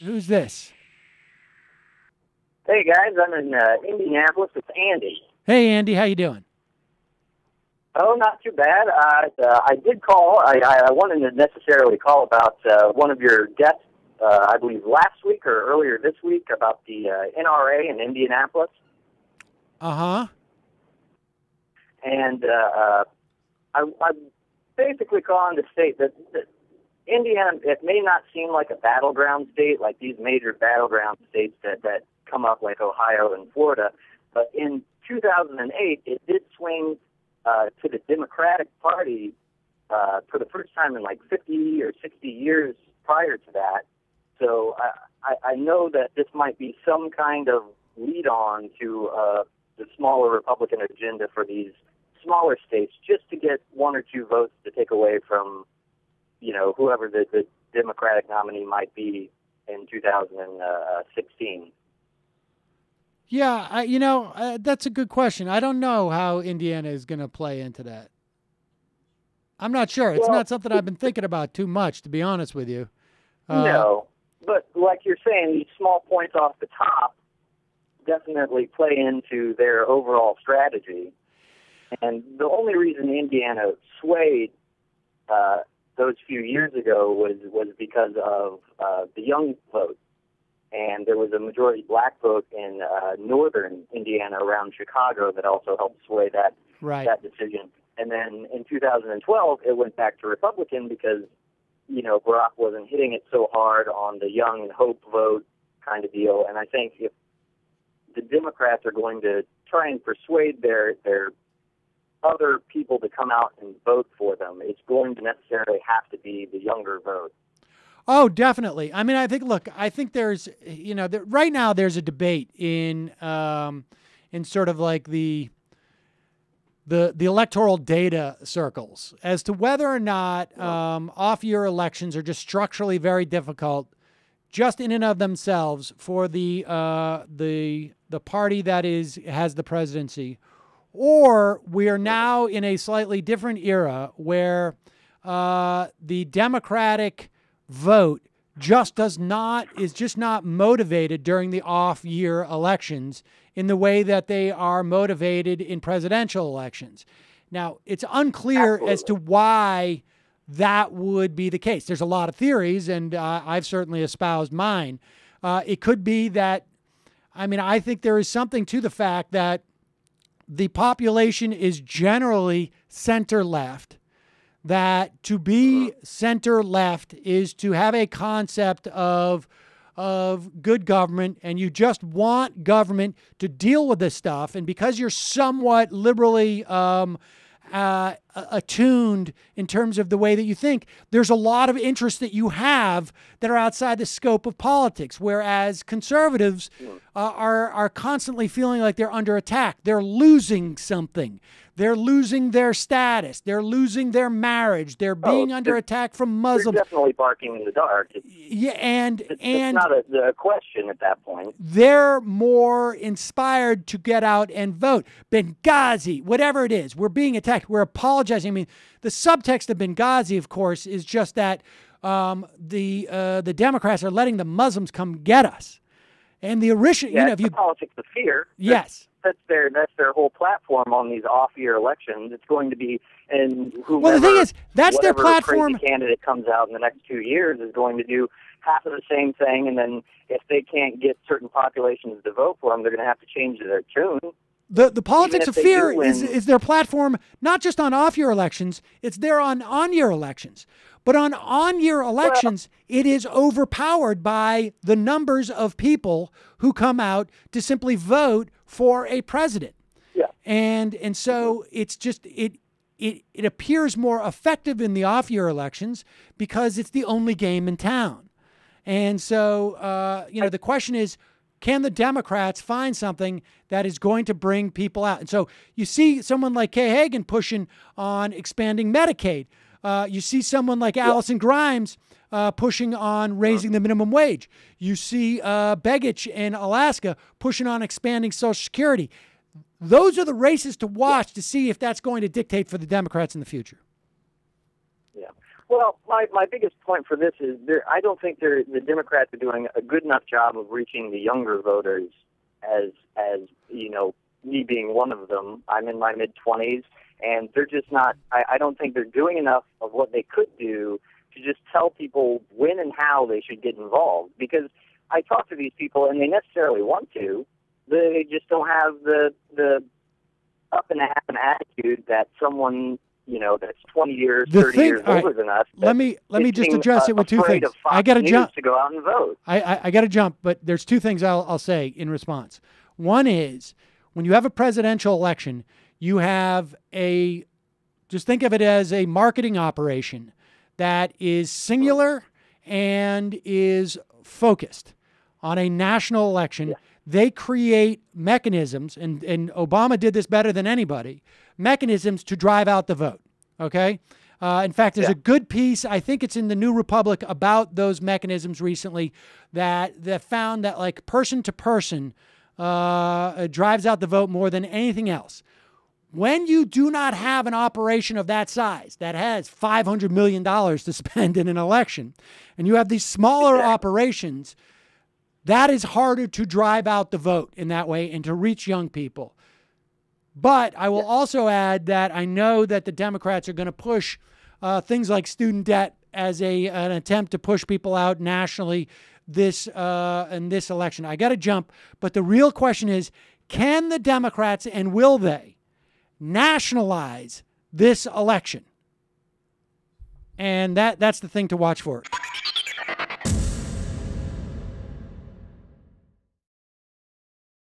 Who's this? Hey guys, I'm in Indianapolis. It's Andy. Hey, Andy, how you doing? Oh, not too bad. I did call. I wanted to necessarily call about one of your guests, I believe last week or earlier this week, about the NRA in Indianapolis. Uh-huh. And I'm basically calling to state that Indiana, it may not seem like a battleground state, like these major battleground states that come up like Ohio and Florida, but in 2008, it did swing to the Democratic Party for the first time in like 50 or 60 years prior to that. So I know that this might be some kind of lead-on to the smaller Republican agenda for these smaller states, just to get one or two votes to take away from, whoever the Democratic nominee might be in 2016. Yeah, that's a good question. I don't know how Indiana is going to play into that. I'm not sure. It's not something I've been thinking about too much, to be honest with you. No, but like you're saying, these small points off the top definitely play into their overall strategy. And the only reason Indiana swayed those few years ago was because of the young vote. And there was a majority black vote in northern Indiana around Chicago that also helped sway that decision. And then in 2012, it went back to Republican because, Barack wasn't hitting it so hard on the young and hope vote kind of deal. And I think if the Democrats are going to try and persuade their other people to come out and vote for them, it's going to necessarily have to be the younger vote. Oh, definitely. I mean, I think there's, right now there's a debate in sort of like the electoral data circles as to whether or not off-year elections are just structurally very difficult, just in and of themselves, for the party that has the presidency, or we are now in a slightly different era where the Democratic vote is just not motivated during the off-year elections in the way that they are motivated in presidential elections. Now, it's unclear as to why that would be the case. There's a lot of theories, and I've certainly espoused mine. It could be that, I think there is something to the fact that the population is generally center-left, that to be center-left is to have a concept of good government, and you just want government to deal with this stuff. And because you're somewhat liberally attuned in terms of the way that you think, there's a lot of interests that you have that are outside the scope of politics, whereas conservatives are constantly feeling like they're under attack. They're losing something. They're losing their status. They're losing their marriage. They're being under attack from Muslims. They're definitely barking in the dark. It's not a question at that point. They're more inspired to get out and vote. Benghazi, whatever it is, we're being attacked. We're apologizing. The subtext of Benghazi, of course, is just that the Democrats are letting the Muslims come get us. And the original, it's the politics of fear. Yes. That's their whole platform on these off-year elections. It's going to be, and whoever, well, the thing is, that's their platform. Crazy candidate comes out in the next 2 years is going to do half of the same thing, and then if they can't get certain populations to vote for them, they're going to have to change their tune. The politics of fear is their platform, not just on off-year elections, it's there on on-year elections. But on on-year elections, it is overpowered by the numbers of people who come out to simply vote for a president. Yeah. And so it's just, it appears more effective in the off-year elections because it's the only game in town. And so, the question is, can the Democrats find something that is going to bring people out? And so you see someone like Kay Hagan pushing on expanding Medicaid. You see someone like Allison Grimes pushing on raising the minimum wage. You see Begich in Alaska pushing on expanding Social Security. Those are the races to watch to see if that's going to dictate for the Democrats in the future. Yeah. Well, my biggest point for this is I don't think the Democrats are doing a good enough job of reaching the younger voters as you know, me being one of them. I'm in my mid-20s, and they're just not, I don't think they're doing enough of what they could do to just tell people when and how they should get involved. Because I talk to these people, and they necessarily want to, they just don't have the up and at 'em attitude that someone, you know, that's 20 years, 30 years older than us. Let me just address it with two things. I got to jump to go out and vote. I got to jump, but there's two things I'll say in response. One is, when you have a presidential election, you have just think of it as a marketing operation that is singular and is focused on a national election. Yeah. They create mechanisms, and Obama did this better than anybody, mechanisms to drive out the vote, okay? In fact, there's a good piece, I think it's in the New Republic, about those mechanisms recently that found that, like, person to person drives out the vote more than anything else. When you do not have an operation of that size that has $500 million to spend in an election, and you have these smaller operations, that is harder to drive out the vote in that way and to reach young people. But I will also add that I know that the Democrats are going to push things like student debt as an attempt to push people out nationally in this election. I got to jump, but the real question is, can the Democrats, and will they, nationalize this election? And that's the thing to watch for.